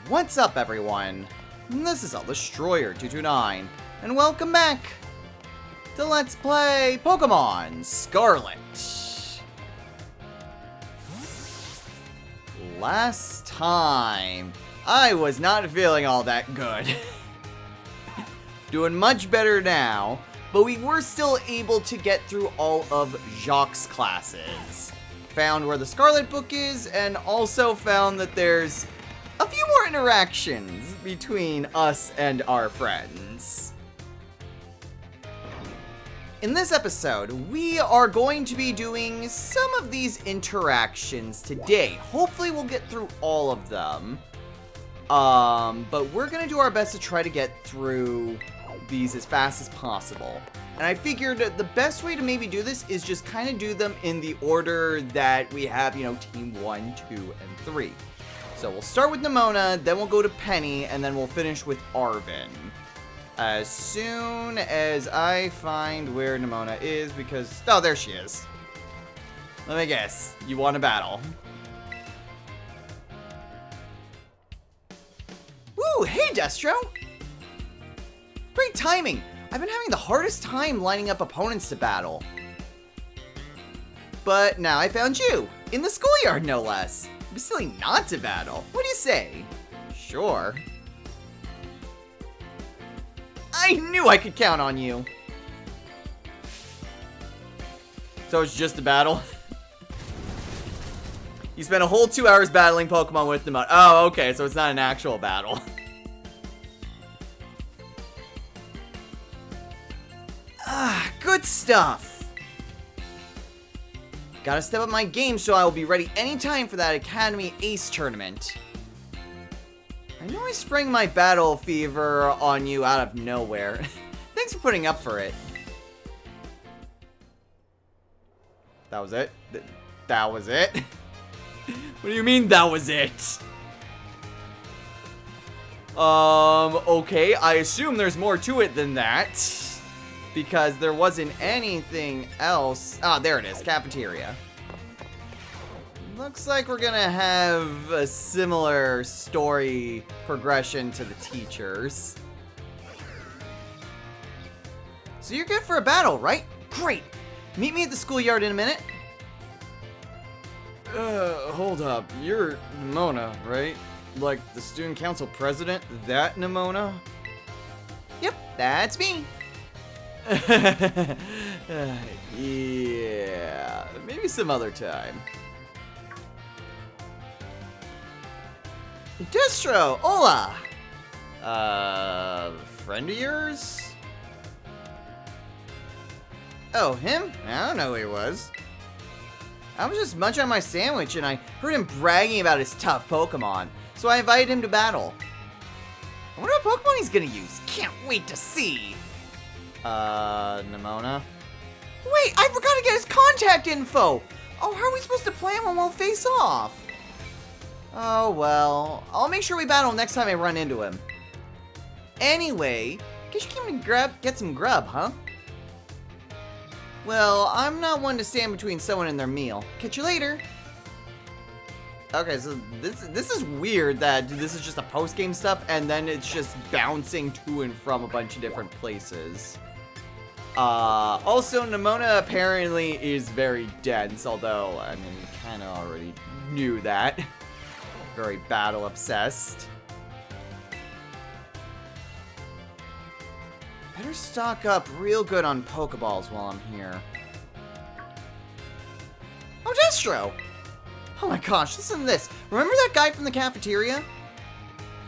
What's up, everyone? This is Destroyer229, and welcome back to Let's Play Pokemon Scarlet. Last time, I was not feeling all that good. Doing much better now, but we were still able to get through all of Jacques' classes. Found where the Scarlet book is, and also found that there's a few more interactions between us and our friends. In this episode, we are going to be doing some of these interactions today. Hopefully we'll get through all of them. But we're gonna do our best to try to get through these as fast as possible. And I figured the best way to maybe do this is just kind of do them in the order that we have, Team 1, 2, and 3. So we'll start with Nimona, then we'll go to Penny, and then we'll finish with Arvin. As soon as I find where Nimona is, because... Oh, there she is. Let me guess. You want a battle. Woo! Hey, Destro! Great timing! I've been having the hardest time lining up opponents to battle. But now I found you! In the schoolyard, no less! It'd be silly not to battle. What do you say? Sure. I knew I could count on you! So it's just a battle? You spent a whole 2 hours battling Pokemon with them. Oh, okay, so it's not an actual battle. Ah, good stuff! Gotta step up my game so I will be ready anytime for that Academy Ace tournament. I know I sprang my battle fever on you out of nowhere. Thanks for putting up for it. That was it? That was it? What do you mean that was it? Okay, I assume there's more to it than that. Because there wasn't anything else. Ah, there it is, cafeteria. Looks like we're gonna have a similar story progression to the teachers. So you're good for a battle, right? Great! Meet me at the schoolyard in a minute. Hold up. You're Nimona, right? Like the student council president? That Nimona? Yep, that's me. Yeah, maybe some other time. Destro, hola! Friend of yours? Oh, him? I don't know who he was. I was just munching on my sandwich and I heard him bragging about his tough Pokemon, so I invited him to battle. I wonder what Pokemon he's gonna use. Can't wait to see! Nimona? Wait, I forgot to get his contact info! Oh, how are we supposed to plan when we'll face off? Oh, well, I'll make sure we battle next time I run into him. Anyway, guess you came to get some grub, huh? Well, I'm not one to stand between someone and their meal. Catch you later. Okay, so this is weird that this is just a post-game stuff, and then it's just bouncing to and from a bunch of different places. Also, Nimona apparently is very dense, although, I mean, we kind of already knew that. Very battle-obsessed. Better stock up real good on Pokeballs while I'm here. Oh, Destro! Oh my gosh, listen to this. Remember that guy from the cafeteria?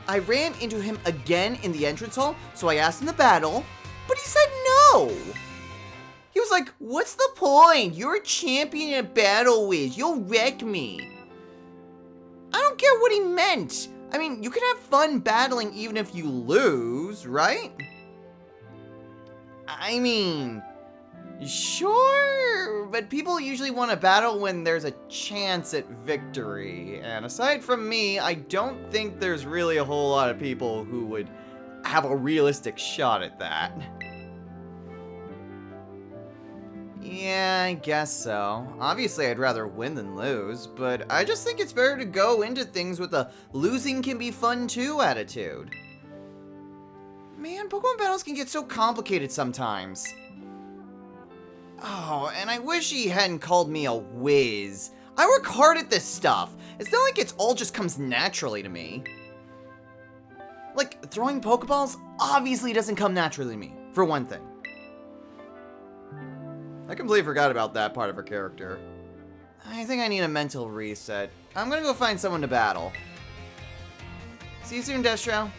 I ran into him again in the entrance hall, so I asked him to battle, but he said no! He was like, what's the point? You're a champion in a battle whiz. You'll wreck me. I don't get what he meant. I mean, you can have fun battling even if you lose, right? I mean, sure, but people usually want to battle when there's a chance at victory. And aside from me, I don't think there's really a whole lot of people who would have a realistic shot at that. Yeah, I guess so. Obviously, I'd rather win than lose, but I just think it's better to go into things with a losing can be fun too attitude. Man, Pokemon battles can get so complicated sometimes. Oh, and I wish he hadn't called me a whiz. I work hard at this stuff. It's not like it's all just comes naturally to me. Like, throwing Pokeballs obviously doesn't come naturally to me, for one thing. I completely forgot about that part of her character. I think I need a mental reset. I'm gonna go find someone to battle. See you soon, Destro.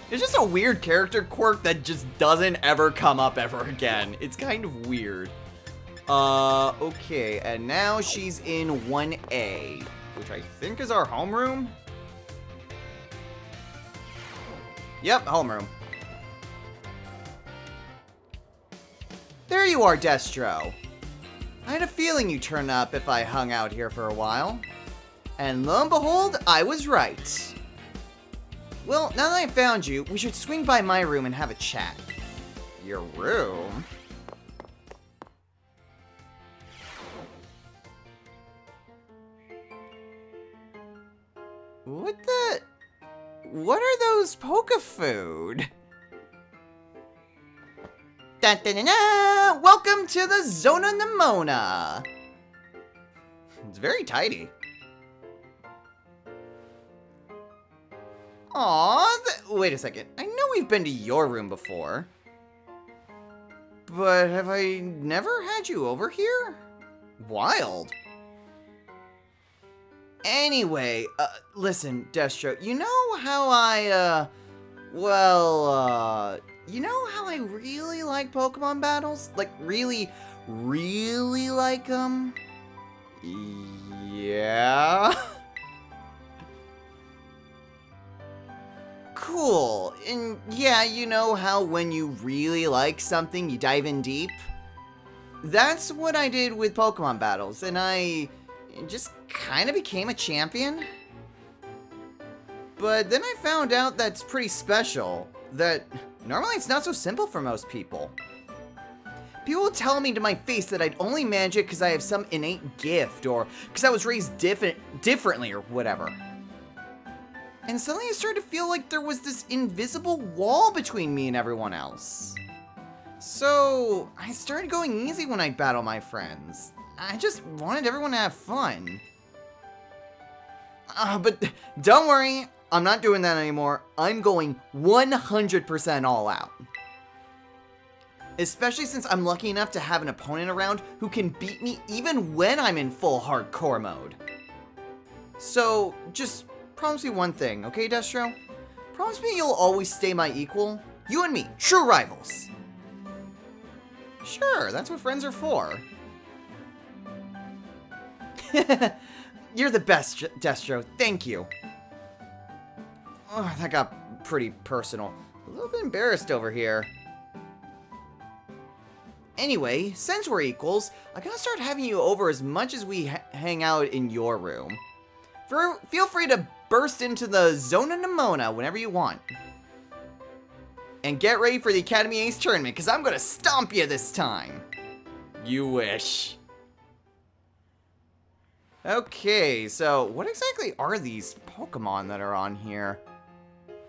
It's just a weird character quirk that just doesn't ever come up ever again. It's kind of weird. Okay, and now she's in 1A, which I think is our homeroom. Yep, homeroom. There you are, Destro. I had a feeling you'd turn up if I hung out here for a while. And lo and behold, I was right. Well, now that I found you, we should swing by my room and have a chat. Your room? What are those Poke Food? Da-da-da-da! Welcome to the Zona Nemona! It's very tidy. Aw, wait a second. I know we've been to your room before. But have I never had you over here? Wild. Anyway, listen, Destro, you know how you know how I really like Pokemon battles? Like, really, really like them? Yeah? Cool. And yeah, you know how when you really like something, you dive in deep? That's what I did with Pokemon battles, and I just kind of became a champion. But then I found out that's pretty special, that normally it's not so simple for most people. People tell me to my face that I'd only manage it because I have some innate gift, or because I was raised differently, or whatever. And suddenly I started to feel like there was this invisible wall between me and everyone else. So I started going easy when I battle my friends. I just wanted everyone to have fun. But don't worry, I'm not doing that anymore. I'm going 100% all out. Especially since I'm lucky enough to have an opponent around who can beat me even when I'm in full hardcore mode. So, just promise me one thing, okay, Destro? Promise me you'll always stay my equal. You and me, true rivals. Sure, that's what friends are for. You're the best, Destro. Thank you. Oh, that got pretty personal. A little bit embarrassed over here. Anyway, since we're equals, I gotta start having you over as much as we hang out in your room. Feel free to burst into the Zona Nemona whenever you want. And get ready for the Academy Ace tournament, because I'm gonna stomp you this time. You wish. Okay, so what exactly are these Pokemon that are on here?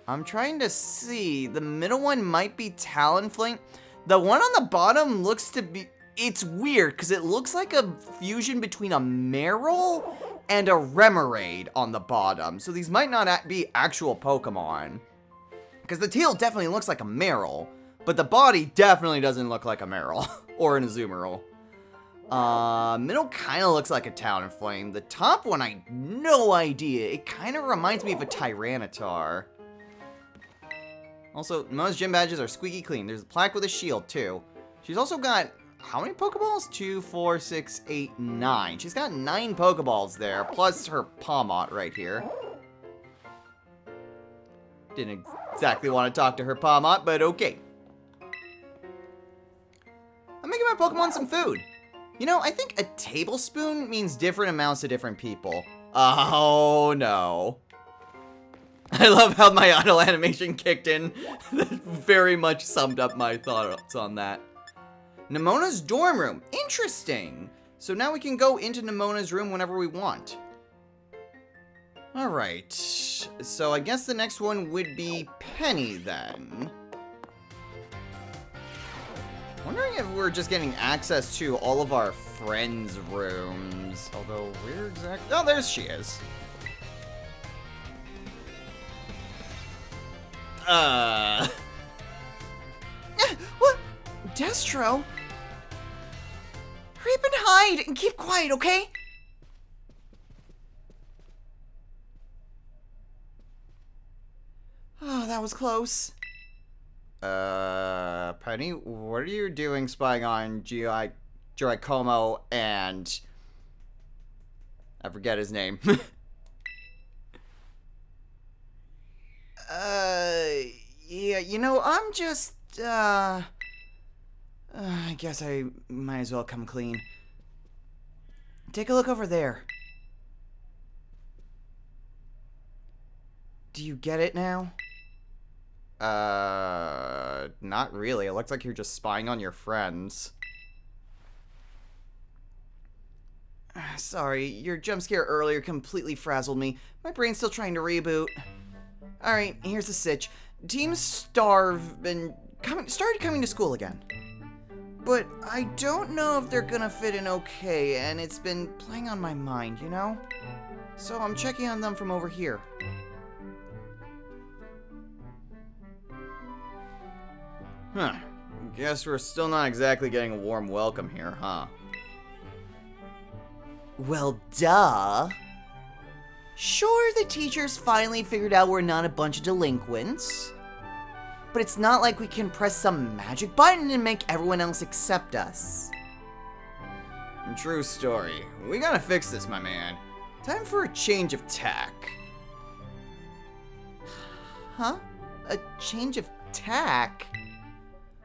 I'm trying to see. The middle one might be Talonflame. The one on the bottom looks to be... It's weird, because it looks like a fusion between a Marill and a Remoraid on the bottom. So these might not be actual Pokemon. Because the tail definitely looks like a Marill, but the body definitely doesn't look like a Marill or an Azumarill. Middle kind of looks like a Talonflame. The top one, I have no idea. It kind of reminds me of a Tyranitar. Also, most gym badges are squeaky clean. There's a plaque with a shield, too. She's also got, how many Pokeballs? 2, 4, 6, 8, 9. She's got 9 Pokeballs there, plus her Palmot right here. Didn't exactly want to talk to her Palmot, but okay. I'm making my Pokemon some food. You know, I think a tablespoon means different amounts to different people. Oh, no. I love how my auto animation kicked in. That very much summed up my thoughts on that. Nemona's dorm room. Interesting. So now we can go into Nemona's room whenever we want. Alright. So I guess the next one would be Penny then. Wondering if we're just getting access to all of our friends' rooms. Although, where exactly? Oh, there she is. What? Destro? Hurry up and hide and keep quiet, okay? Oh, that was close. Penny, what are you doing spying on Giacomo and... I forget his name. Yeah, you know, I'm just, I guess I might as well come clean. Take a look over there. Do you get it now? Not really. It looks like you're just spying on your friends. Sorry, your jump scare earlier completely frazzled me. My brain's still trying to reboot. Alright, here's the sitch. Team Starve started coming to school again. But I don't know if they're gonna fit in okay, and it's been playing on my mind, you know? So I'm checking on them from over here. Huh. Guess we're still not exactly getting a warm welcome here, huh? Well, duh. Sure, the teachers finally figured out we're not a bunch of delinquents. But it's not like we can press some magic button and make everyone else accept us. True story. We gotta fix this, my man. Time for a change of tack. Huh? A change of tack?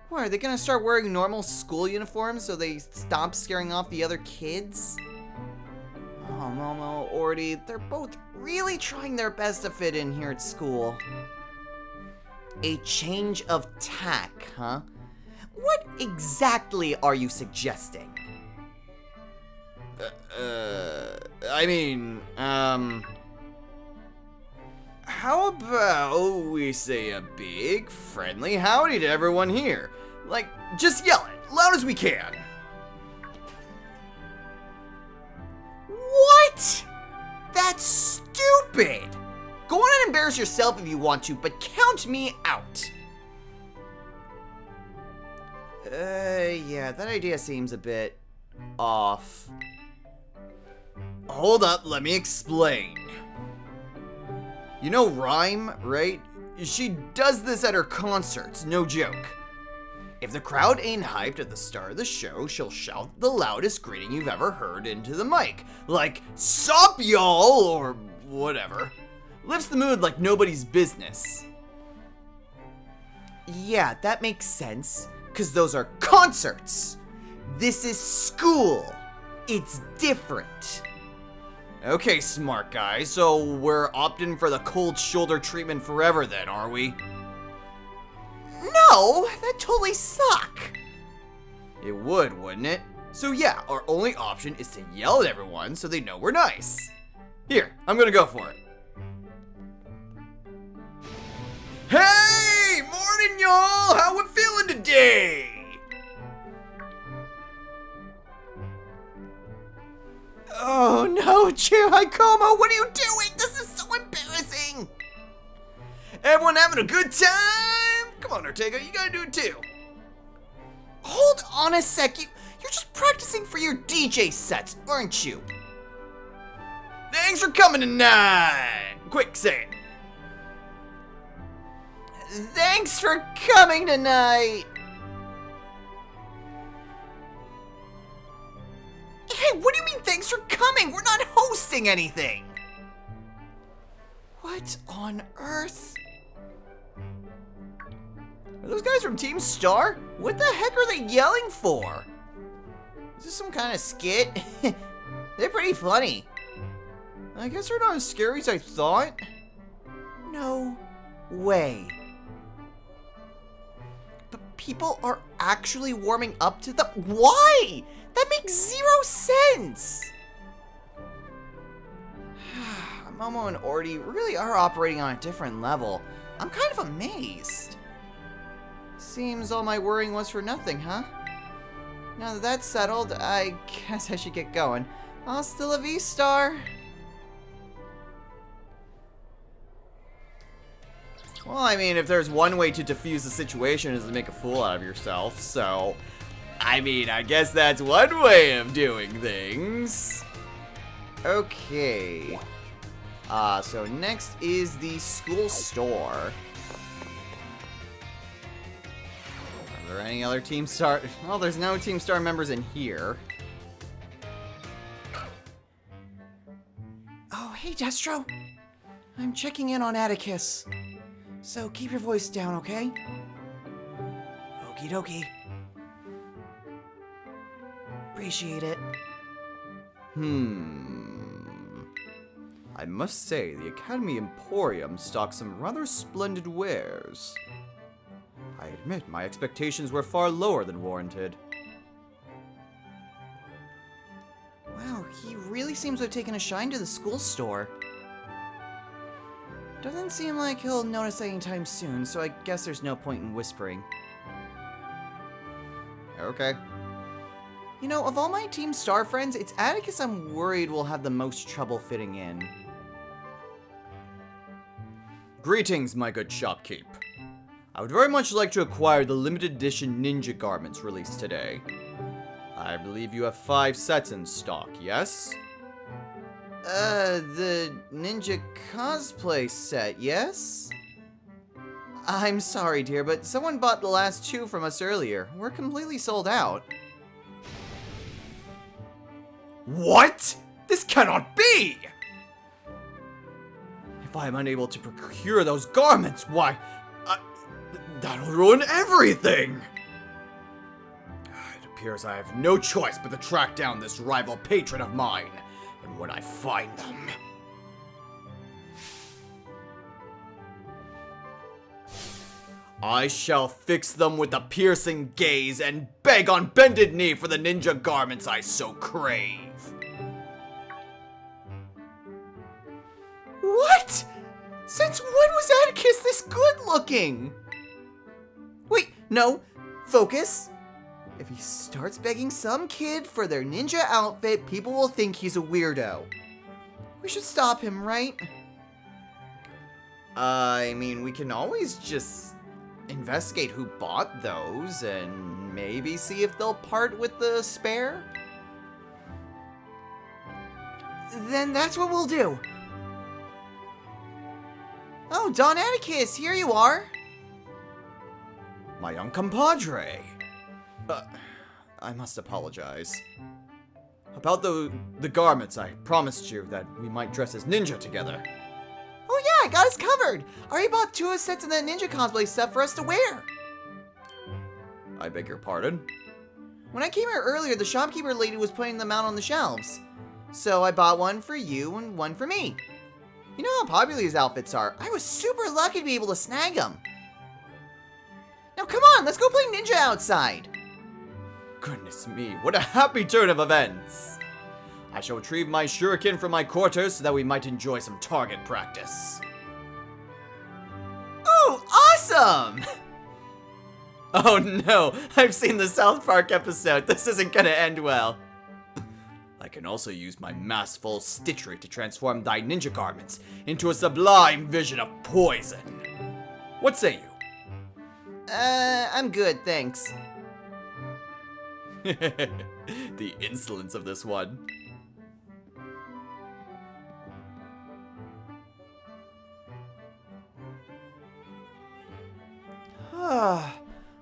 What, are they gonna start wearing normal school uniforms so they stop scaring off the other kids? Oh, Momo, Orty, they're both really trying their best to fit in here at school. A change of tack, huh? What exactly are you suggesting? How about we say a big, friendly howdy to everyone here? Like, just yell it, loud as we can. What? That's stupid! Go on and embarrass yourself if you want to, but count me out. Yeah, that idea seems a bit off. Hold up, let me explain. You know Rhyme, right? She does this at her concerts, no joke. If the crowd ain't hyped at the start of the show, she'll shout the loudest greeting you've ever heard into the mic. Like, "Sup, y'all," or whatever. Lifts the mood like nobody's business. Yeah, that makes sense, because those are concerts. This is school. It's different. Okay, smart guy, so we're opting for the cold shoulder treatment forever then, are we? No, that totally suck. It would, wouldn't it? So yeah, our only option is to yell at everyone so they know we're nice. Here, I'm gonna go for it. Hey, morning y'all, how we feeling today? Oh no, Giacomo, what are you doing? This is so embarrassing. Everyone having a good time? Come on, Ortega, you gotta do it too. Hold on a sec, you're just practicing for your DJ sets, aren't you? Thanks for coming tonight. Quick, say it. Thanks for coming tonight. Hey, what do you mean thanks for coming? We're not hosting anything. What on earth? Are those guys from Team Star? What the heck are they yelling for? Is this some kind of skit? They're pretty funny. I guess they're not as scary as I thought. No way. But people are actually warming up to the... Why? That makes 0 sense. Momo and Orty really are operating on a different level. I'm kind of amazed. Seems all my worrying was for nothing, huh? Now that that's settled, I guess I should get going. Hasta la vista. Well, I mean, if there's one way to defuse the situation is to make a fool out of yourself, so... I mean, I guess that's one way of doing things. Okay. So next is the school store. Are there any other Team Star... Well, there's no Team Star members in here. Oh, hey, Destro. I'm checking in on Atticus. So keep your voice down, okay? Okie dokie. Appreciate it. I must say, the Academy Emporium stocks some rather splendid wares. I admit, my expectations were far lower than warranted. Wow, he really seems to have taken a shine to the school store. Doesn't seem like he'll notice anytime soon, so I guess there's no point in whispering. Okay. You know, of all my Team Star friends, it's Atticus I'm worried will have the most trouble fitting in. Greetings, my good shopkeep. I would very much like to acquire the limited edition ninja garments released today. I believe you have 5 sets in stock, yes? The ninja cosplay set, yes? I'm sorry, dear, but someone bought the last 2 from us earlier. We're completely sold out. What? This cannot be! If I am unable to procure those garments, why, that'll ruin everything! It appears I have no choice but to track down this rival patron of mine, and when I find them... I shall fix them with a piercing gaze and beg on bended knee for the ninja garments I so crave. What? Since when was Atticus this good looking? Wait, no. Focus. If he starts begging some kid for their ninja outfit, people will think he's a weirdo. We should stop him, right? I mean, we can always just investigate who bought those and maybe see if they'll part with the spare. Then that's what we'll do. Oh, Don Atticus, here you are. My young compadre. I must apologize. About the garments, I promised you that we might dress as ninja together. Oh yeah, I got us covered. I already bought 2 sets of that ninja cosplay stuff for us to wear. I beg your pardon? When I came here earlier, the shopkeeper lady was putting them out on the shelves. So I bought one for you and one for me. You know how popular these outfits are. I was super lucky to be able to snag them. Now come on, let's go play ninja outside. Goodness me, what a happy turn of events. I shall retrieve my shuriken from my quarters so that we might enjoy some target practice. Ooh, awesome! Oh no, I've seen the South Park episode. This isn't gonna end well. I can also use my masterful stitchery to transform thy ninja garments into a sublime vision of poison. What say you? I'm good, thanks. The insolence of this one.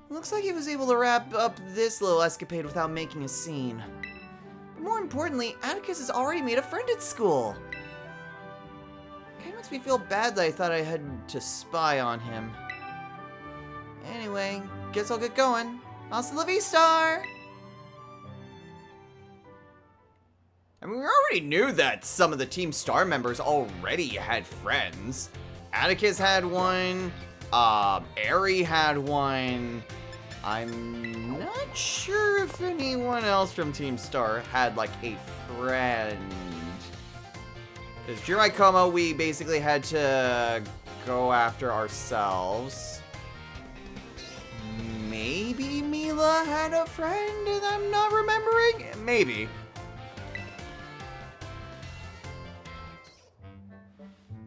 Looks like he was able to wrap up this little escapade without making a scene. But more importantly, Atticus has already made a friend at school. Kinda makes me feel bad that I thought I had to spy on him. Anyway, guess I'll get going. Hasta la vista! I mean, we already knew that some of the Team Star members already had friends. Atticus had one. Ari had one. I'm not sure if anyone else from Team Star had, like, a friend. Because during Como, we basically had to go after ourselves. Maybe Mila had a friend and I'm not remembering? Maybe.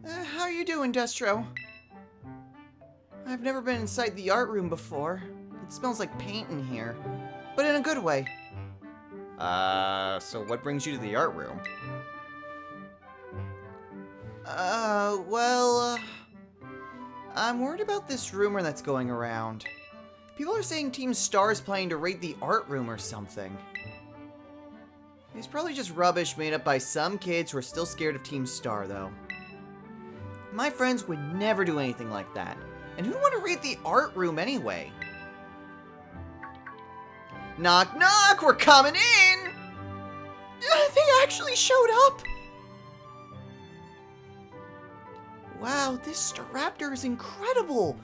How are you doing, Destro? I've never been inside the art room before. It smells like paint in here, but in a good way. So what brings you to the art room? I'm worried about this rumor that's going around. People are saying Team Star is planning to raid the art room or something. It's probably just rubbish made up by some kids who are still scared of Team Star, though. My friends would never do anything like that. And who'd want to raid the art room anyway? Knock, knock, we're coming in! They actually showed up! Wow, this Staraptor is incredible!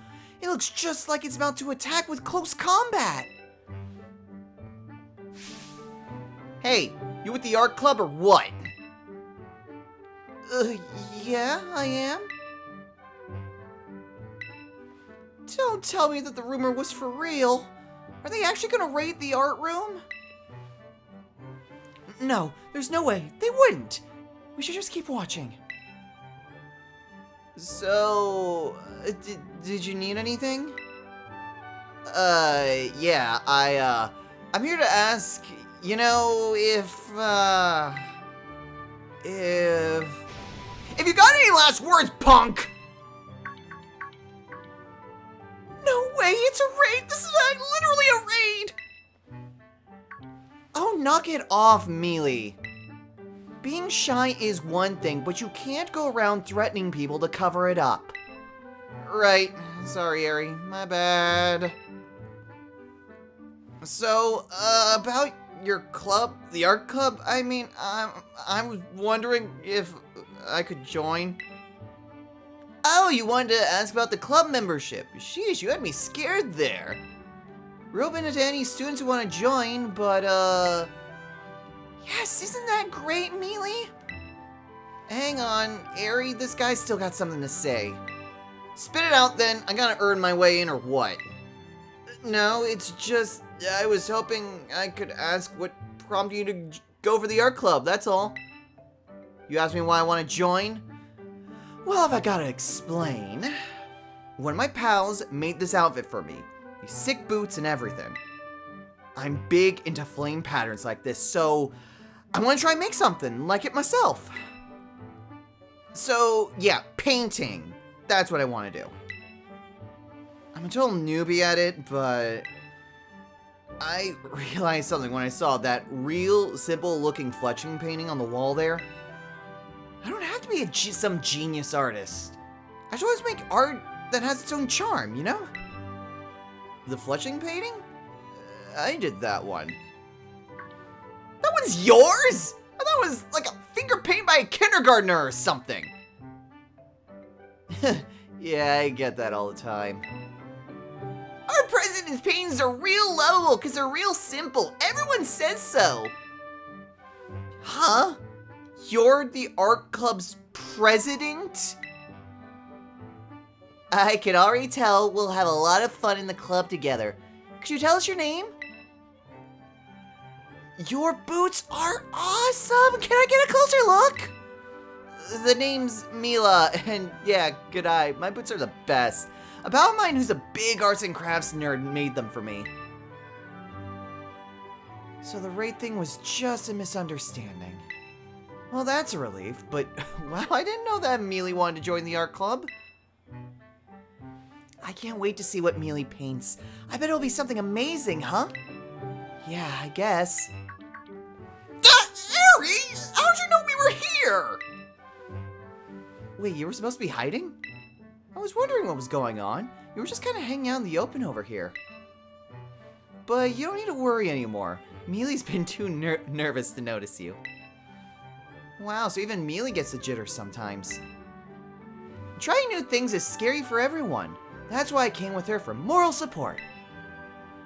It looks just like it's about to attack with close combat! Hey, you with the art club or what? Yeah, I am. Don't tell me that the rumor was for real. Are they actually gonna raid the art room? No, there's no way. They wouldn't. We should just keep watching. So, did you need anything? Yeah, I'm here to ask, you know, if you got any last words, punk? No way, it's a raid! This is literally a raid! Oh, knock it off, Mealy. Being shy is one thing, but you can't go around threatening people to cover it up. Right. Sorry, Ari. My bad. So, about your club, the art club, I mean, I was wondering if I could join. Oh, you wanted to ask about the club membership. Sheesh, you had me scared there. We're open to any students who want to join, but, yes, isn't that great, Mealy? Hang on, Ari, this guy's still got something to say. Spit it out then, I gotta earn my way in or what? No, it's just, I was hoping I could ask what prompted you to go for the art club, that's all. You asked me why I want to join? Well, if I gotta explain, one of my pals made this outfit for me. These sick boots and everything. I'm big into flame patterns like this, so I want to try and make something like it myself. So, yeah, painting. That's what I want to do. I'm a total newbie at it, but I realized something when I saw that real simple looking fletching painting on the wall there. I don't have to be some genius artist. I just always make art that has its own charm, you know? The fletching painting? I did that one. That one's yours? I thought it was like a finger paint by a kindergartner or something. Yeah, I get that all the time. Our president's paintings are real lovable because they're real simple. Everyone says so. Huh? You're the art club's president? I can already tell we'll have a lot of fun in the club together. Could you tell us your name? Your boots are awesome! Can I get a closer look? The name's Mila, and yeah, good eye. My boots are the best. A pal of mine who's a big arts and crafts nerd made them for me. So the raid thing was just a misunderstanding. Well, that's a relief, but wow, I didn't know that Mealy wanted to join the art club. I can't wait to see what Mealy paints. I bet it'll be something amazing, huh? Yeah, I guess. Ari! How'd you know we were here? Wait, you were supposed to be hiding? I was wondering what was going on. You were just kind of hanging out in the open over here. But you don't need to worry anymore. Mealy's been too nervous to notice you. Wow, so even Mealy gets the jitters sometimes. trying new things is scary for everyone. That's why I came with her for moral support.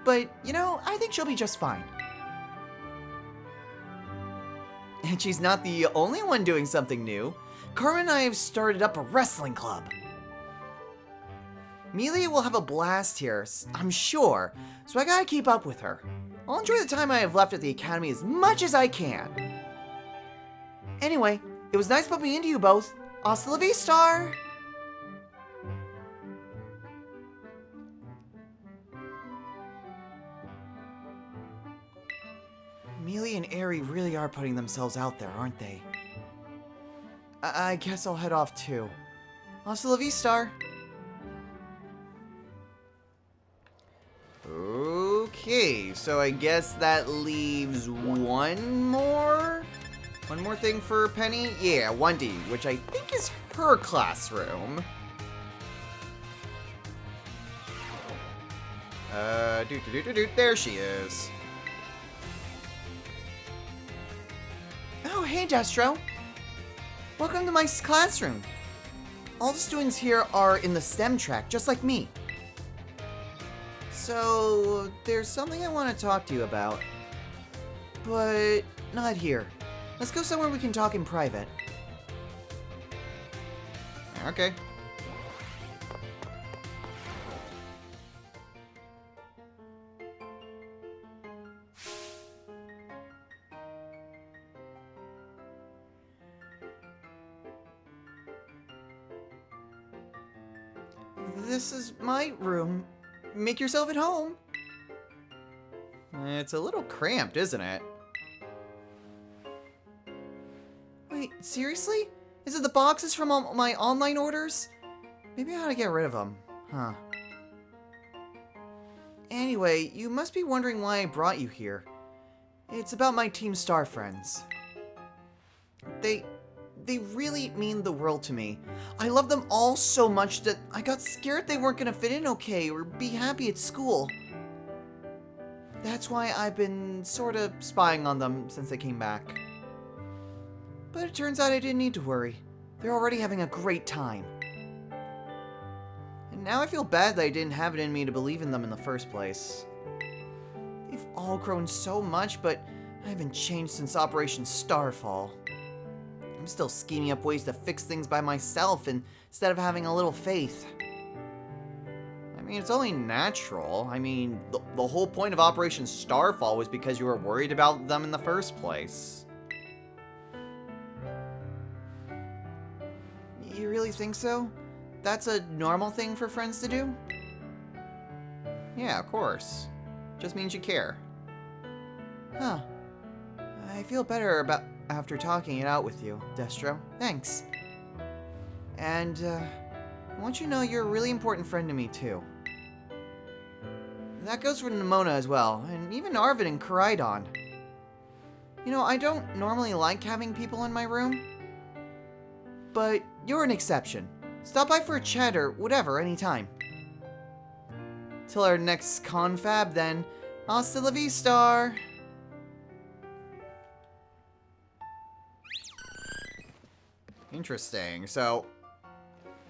But, you know, I think she'll be just fine. And she's not the only one doing something new. Carmen and I have started up a wrestling club. Amelia will have a blast here, I'm sure, so I gotta keep up with her. I'll enjoy the time I have left at the academy as much as I can. Anyway, it was nice bumping into you both. Hasta la vista! Amelia and Aerie really are putting themselves out there, aren't they? I guess I'll head off too. Hasta la vista! Okay, so I guess that leaves one more thing for Penny? Yeah, 1D, which I think is her classroom. There she is. Oh, hey, Destro. Welcome to my classroom. All the students here are in the STEM track, just like me. So, there's something I want to talk to you about. But not here. Let's go somewhere we can talk in private. Okay. This is my room. Make yourself at home. It's a little cramped, isn't it? Wait, seriously? Is it the boxes from all my online orders? Maybe I ought to get rid of them. Huh. Anyway, you must be wondering why I brought you here. It's about my Team Star friends. They really mean the world to me. I love them all so much that I got scared they weren't gonna fit in okay or be happy at school. That's why I've been sort of spying on them since they came back. But it turns out I didn't need to worry. They're already having a great time. And now I feel bad that I didn't have it in me to believe in them in the first place. They've all grown so much, but I haven't changed since Operation Starfall. I'm still scheming up ways to fix things by myself instead of having a little faith. I mean, it's only natural. I mean, the whole point of Operation Starfall was because you were worried about them in the first place. You really think so? That's a normal thing for friends to do? Yeah, of course. Just means you care. Huh. I feel better after talking it out with you, Destro. Thanks. And, I want you to know you're a really important friend to me, too. That goes for Nimona as well, and even Arvid and Koraidon. You know, I don't normally like having people in my room, but you're an exception. Stop by for a chat or whatever, anytime. Till our next confab, then. Hasta la vista! Interesting. So,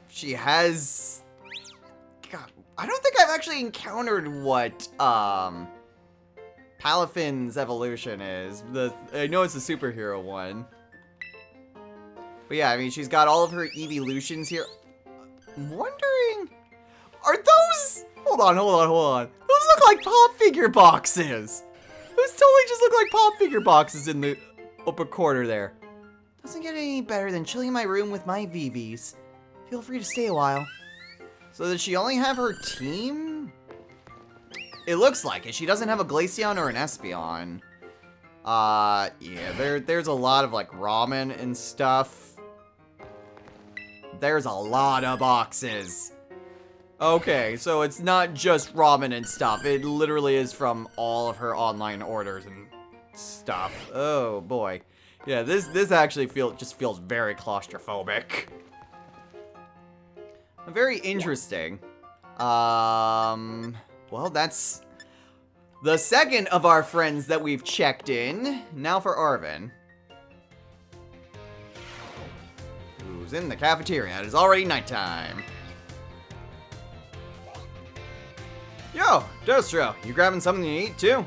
she has... God, I don't think I've actually encountered what, Palafin's evolution is. I know it's a superhero one. But yeah, I mean, she's got all of her evolutions here. I'm wondering... Are those... Hold on. Those look like pop figure boxes. Those totally just look like pop figure boxes in the upper corner there. Doesn't get any better than chilling in my room with my VVs. Feel free to stay a while. So does she only have her team? It looks like it. She doesn't have a Glaceon or an Espeon. Yeah, there's a lot of, like, ramen and stuff. There's a lot of boxes. Okay, so it's not just ramen and stuff. It literally is from all of her online orders and stuff. Oh, boy. Yeah, this actually just feels very claustrophobic. Very interesting. Well, that's the second of our friends that we've checked in. Now for Arvin. Ooh, was in the cafeteria. It is already nighttime. Yo, Dostro, you grabbing something to eat too?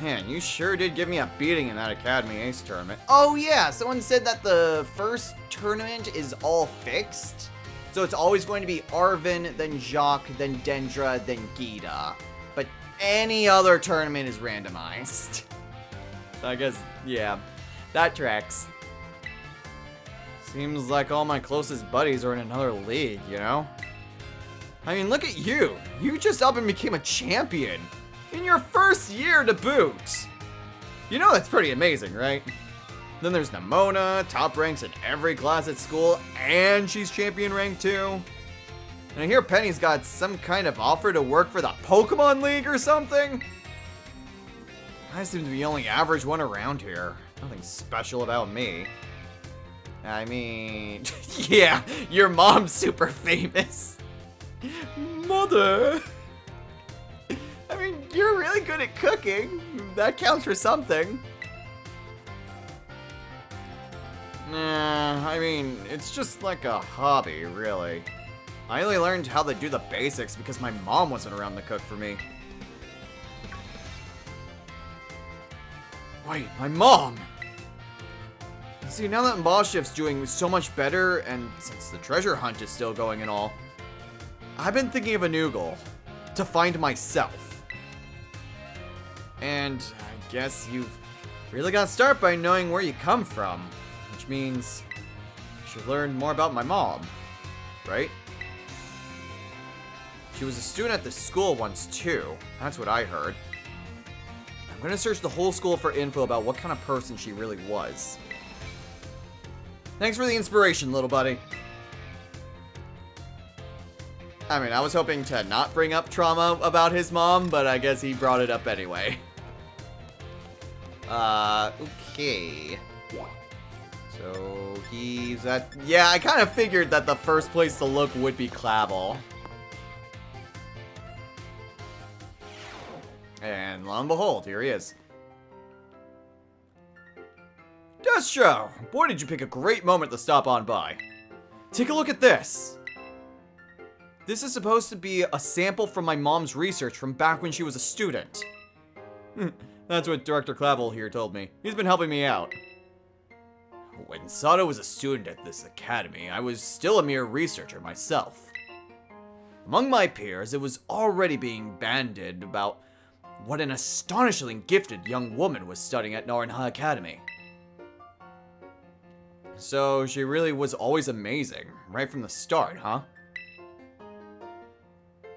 Man, you sure did give me a beating in that Academy Ace tournament. Oh yeah, someone said that the first tournament is all fixed. So it's always going to be Arvin, then Jacques, then Dendra, then Gita. But any other tournament is randomized. So I guess, yeah, that tracks. Seems like all my closest buddies are in another league, you know? I mean, look at you. You just up and became a champion. In your first year to boot. You know that's pretty amazing, right? Then there's Nimona, top ranks in every class at school, and she's champion rank too. And I hear Penny's got some kind of offer to work for the Pokemon League or something. I seem to be the only average one around here. Nothing special about me. I mean, yeah, your mom's super famous. Mother! I mean, you're really good at cooking. That counts for something. Nah, I mean, it's just like a hobby, really. I only learned how to do the basics because my mom wasn't around to cook for me. Wait, my mom! See, now that Boss Shift's doing so much better, and since the treasure hunt is still going and all, I've been thinking of a new goal. To find myself. And I guess you've really got to start by knowing where you come from. Which means I should learn more about my mom, right? She was a student at the school once too. That's what I heard. I'm gonna search the whole school for info about what kind of person she really was. Thanks for the inspiration, little buddy. I mean, I was hoping to not bring up trauma about his mom, but I guess he brought it up anyway. Okay. So, he's at... Yeah, I kind of figured that the first place to look would be Clavel. And lo and behold, here he is. Destro! Boy, did you pick a great moment to stop on by. Take a look at this. This is supposed to be a sample from my mom's research from back when she was a student. That's what Director Clavel here told me. He's been helping me out. When Sato was a student at this academy, I was still a mere researcher myself. Among my peers, it was already being bandied about what an astonishingly gifted young woman was studying at Naranha Academy. So she really was always amazing, right from the start, huh?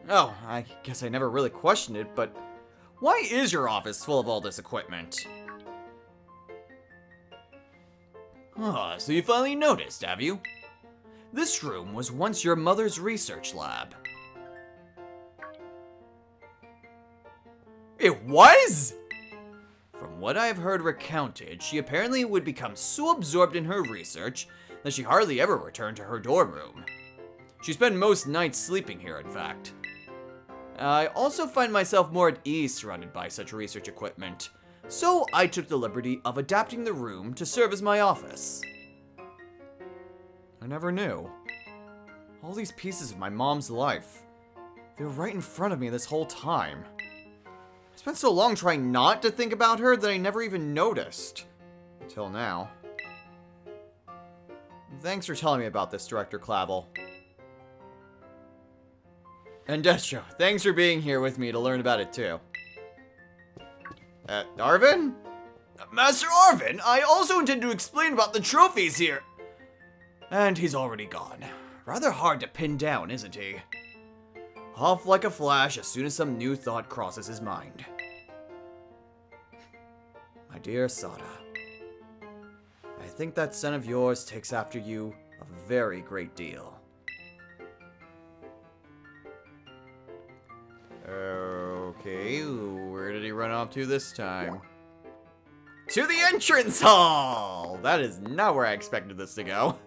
Oh, I guess I never really questioned it, but why is your office full of all this equipment? Ah, so you finally noticed, have you? This room was once your mother's research lab. It was? From what I've heard recounted, she apparently would become so absorbed in her research that she hardly ever returned to her dorm room. She spent most nights sleeping here, in fact. I also find myself more at ease surrounded by such research equipment, so I took the liberty of adapting the room to serve as my office. I never knew. All these pieces of my mom's life, they were right in front of me this whole time. I spent so long trying not to think about her that I never even noticed. Until now. Thanks for telling me about this, Director Clavel. And Destro, thanks for being here with me to learn about it too. Arvin? Master Arvin, I also intend to explain about the trophies here. And he's already gone. Rather hard to pin down, isn't he? Off like a flash as soon as some new thought crosses his mind. My dear Sada, I think that son of yours takes after you a very great deal. Okay, where did he run off to this time? To the entrance hall! That is not where I expected this to go.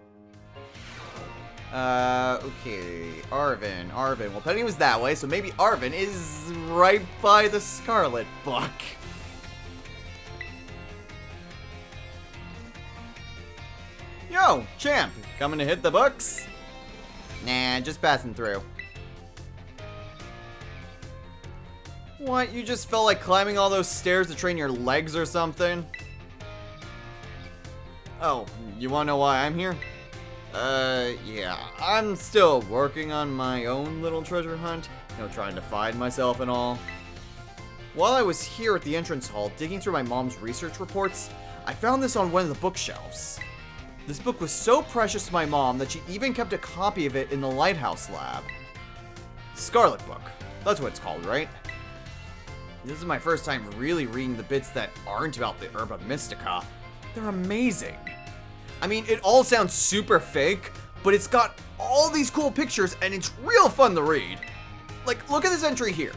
Okay, Arvin. Well, Penny was that way, so maybe Arvin is right by the Scarlet book. Yo, champ, coming to hit the books? Nah, just passing through. What, you just felt like climbing all those stairs to train your legs or something? Oh, you wanna know why I'm here? Yeah, I'm still working on my own little treasure hunt, trying to find myself and all. While I was here at the entrance hall, digging through my mom's research reports, I found this on one of the bookshelves. This book was so precious to my mom that she even kept a copy of it in the lighthouse lab. Scarlet book, that's what it's called, right? This is my first time really reading the bits that aren't about the Herba Mystica. They're amazing. I mean, it all sounds super fake, but it's got all these cool pictures and it's real fun to read. Like, look at this entry here.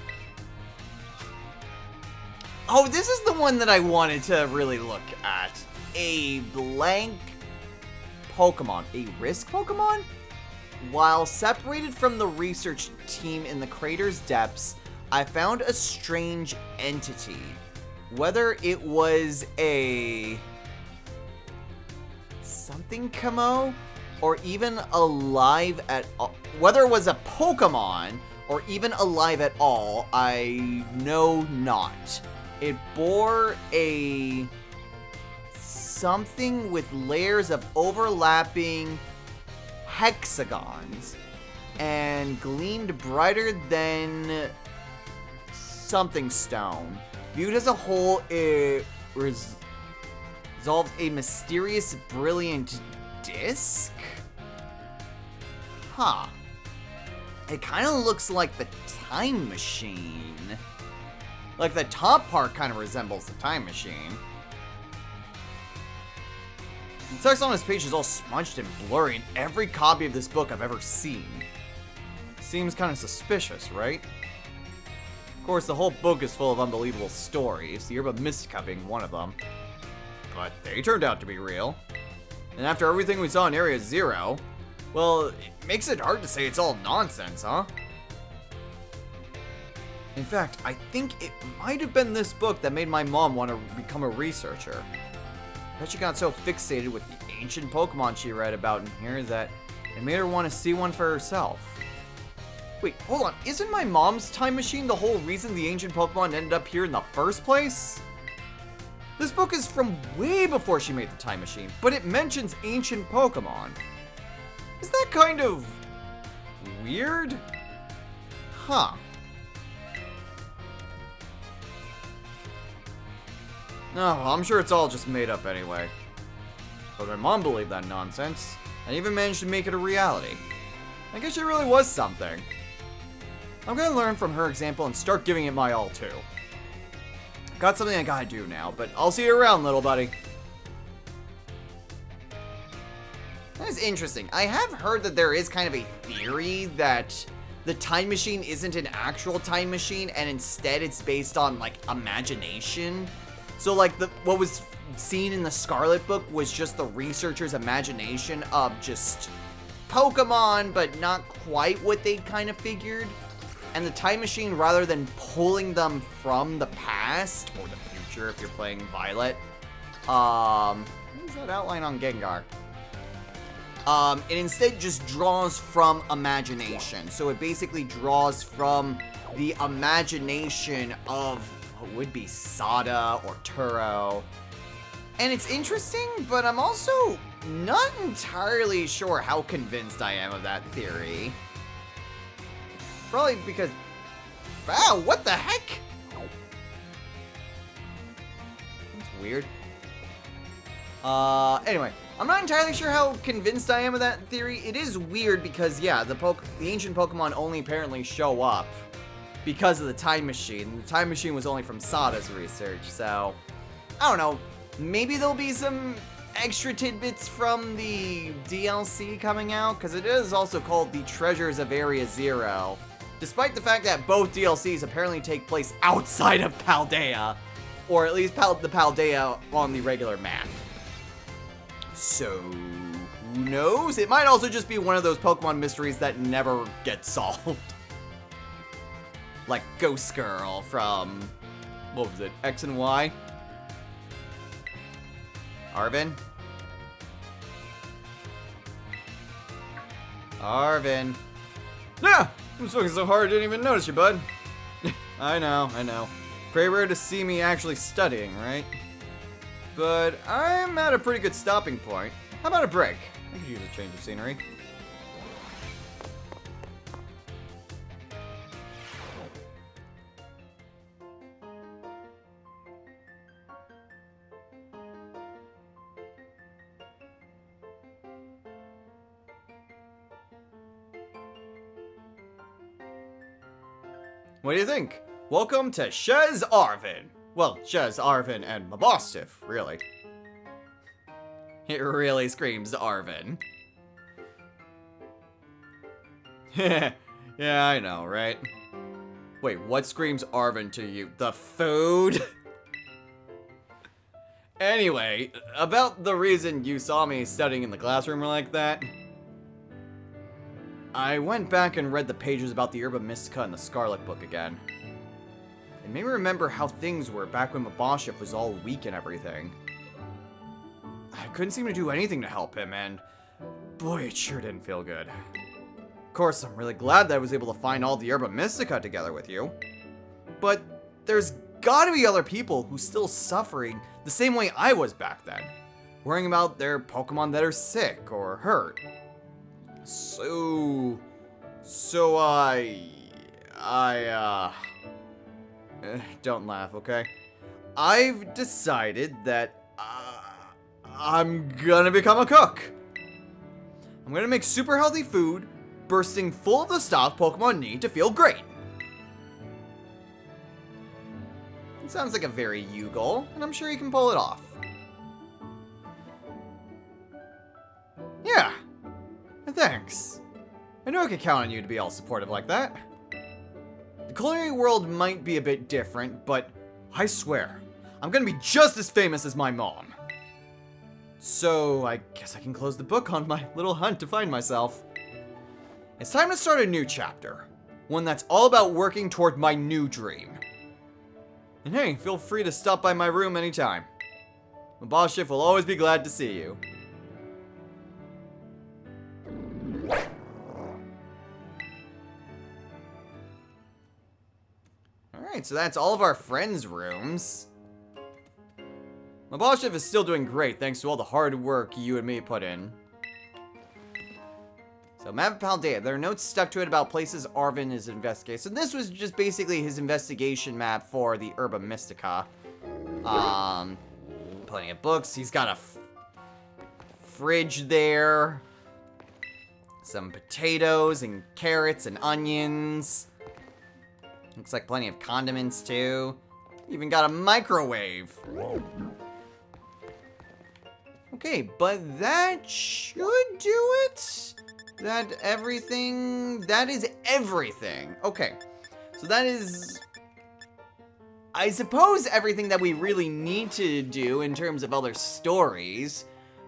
Oh, this is the one that I wanted to really look at. A blank Pokemon. A risk Pokemon? While separated from the research team in the crater's depths, I found a strange entity. Whether it was a something Camo, or even alive at all, whether it was a Pokemon or even alive at all, I know not. It bore a something with layers of overlapping hexagons and gleamed brighter than something stone. Viewed as a whole, it resolved a mysterious, brilliant disc? Huh. It kind of looks like the time machine. Like, the top part kind of resembles the time machine. The text on this page is all smudged and blurry in every copy of this book I've ever seen. Seems kind of suspicious, right? Of course, the whole book is full of unbelievable stories, the Herba Mystica being one of them. But they turned out to be real. And after everything we saw in Area Zero, well, it makes it hard to say it's all nonsense, huh? In fact, I think it might have been this book that made my mom want to become a researcher. I bet she got so fixated with the ancient Pokemon she read about in here that it made her want to see one for herself. Wait, hold on, isn't my mom's time machine the whole reason the ancient Pokemon ended up here in the first place? This book is from way before she made the time machine, but it mentions ancient Pokemon. Is that kind of weird? Huh. No, I'm sure it's all just made up anyway. But my mom believed that nonsense, and even managed to make it a reality. I guess she really was something. I'm gonna learn from her example and start giving it my all too. Got something I gotta do now, but I'll see you around, little buddy. That is interesting. I have heard that there is kind of a theory that the time machine isn't an actual time machine, and instead it's based on, like, imagination. So, like, what was seen in the Scarlet book was just the researcher's imagination of just Pokemon, but not quite what they kind of figured. And the time machine, rather than pulling them from the past, or the future if you're playing Violet, what is that outline on Gengar? It instead just draws from imagination. So it basically draws from the imagination of what would be Sada or Turo. And it's interesting, but I'm also not entirely sure how convinced I am of that theory. Probably because... Wow, what the heck? That's weird. Anyway, I'm not entirely sure how convinced I am of that theory. It is weird because, yeah, the ancient Pokemon only apparently show up because of the time machine. The time machine was only from Sada's research, so... I don't know. Maybe there'll be some extra tidbits from the DLC coming out, because it is also called The Treasures of Area Zero. Despite the fact that both DLCs apparently take place outside of Paldea, or at least the Paldea on the regular map. So, who knows? It might also just be one of those Pokemon mysteries that never get solved. Like Ghost Girl from, what was it, X and Y? Arvin? Arvin. Yeah! I was working so hard I didn't even notice you, bud. I know. Pretty rare to see me actually studying, right? But I'm at a pretty good stopping point. How about a break? I could use a change of scenery. What do you think? Welcome to Shez Arvin. Well, Shez Arvin and Mabostif, really. It really screams Arvin. Yeah, I know, right? Wait, what screams Arvin to you? The food? Anyway, about the reason you saw me studying in the classroom like that. I went back and read the pages about the Herba Mystica in the Scarlet book again. It made me remember how things were back when Mabostif was all weak and everything. I couldn't seem to do anything to help him, and boy, it sure didn't feel good. Of course, I'm really glad that I was able to find all the Herba Mystica together with you. But there's gotta be other people who's still suffering the same way I was back then. Worrying about their Pokemon that are sick or hurt. So don't laugh, okay? I've decided that, I'm gonna become a cook. I'm gonna make super healthy food, bursting full of the stuff Pokemon need to feel great. It sounds like a very you goal, and I'm sure you can pull it off. Yeah. Thanks. I know I could count on you to be all supportive like that. The culinary world might be a bit different, but I swear, I'm gonna be just as famous as my mom. So, I guess I can close the book on my little hunt to find myself. It's time to start a new chapter. One that's all about working toward my new dream. And hey, feel free to stop by my room anytime. Mabostif will always be glad to see you. Alright, so that's all of our friends' rooms. Mabostif is still doing great thanks to all the hard work you and me put in. So, map of Paldea. There are notes stuck to it about places Arvin is investigating. So this was just basically his investigation map for the Herba Mystica. Plenty of books. He's got a fridge there. Some potatoes and carrots and onions. Looks like plenty of condiments too. Even got a microwave. Okay, but that should do it. That is everything. Okay, so that is, I suppose, everything that we really need to do in terms of other stories.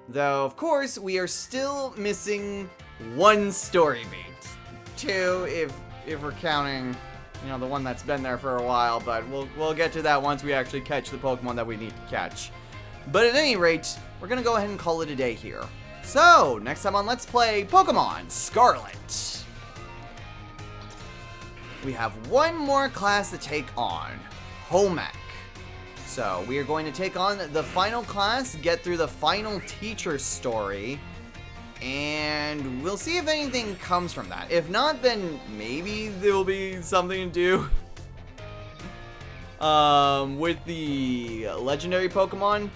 Though, of course, we are still missing one story beat. Two, if we're counting, you know, the one that's been there for a while, but we'll get to that once we actually catch the Pokemon that we need to catch. But at any rate, we're gonna go ahead and call it a day here. So, next time on Let's Play Pokemon Scarlet, we have one more class to take on, Home Ec. So, we are going to take on the final class, get through the final teacher story, and we'll see if anything comes from that. If not, then maybe there'll be something to do with the legendary Pokemon.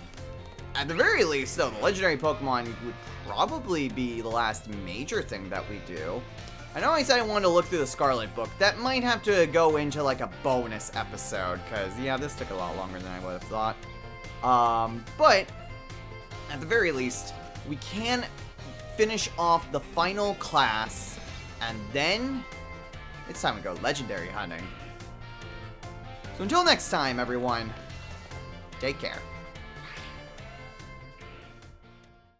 At the very least, though, the legendary Pokemon would probably be the last major thing that we do. I know I said I wanted to look through the Scarlet book. That might have to go into like a bonus episode, because yeah, this took a lot longer than I would have thought. But at the very least, we can finish off the final class, and then it's time to go legendary hunting. So until next time, everyone, take care.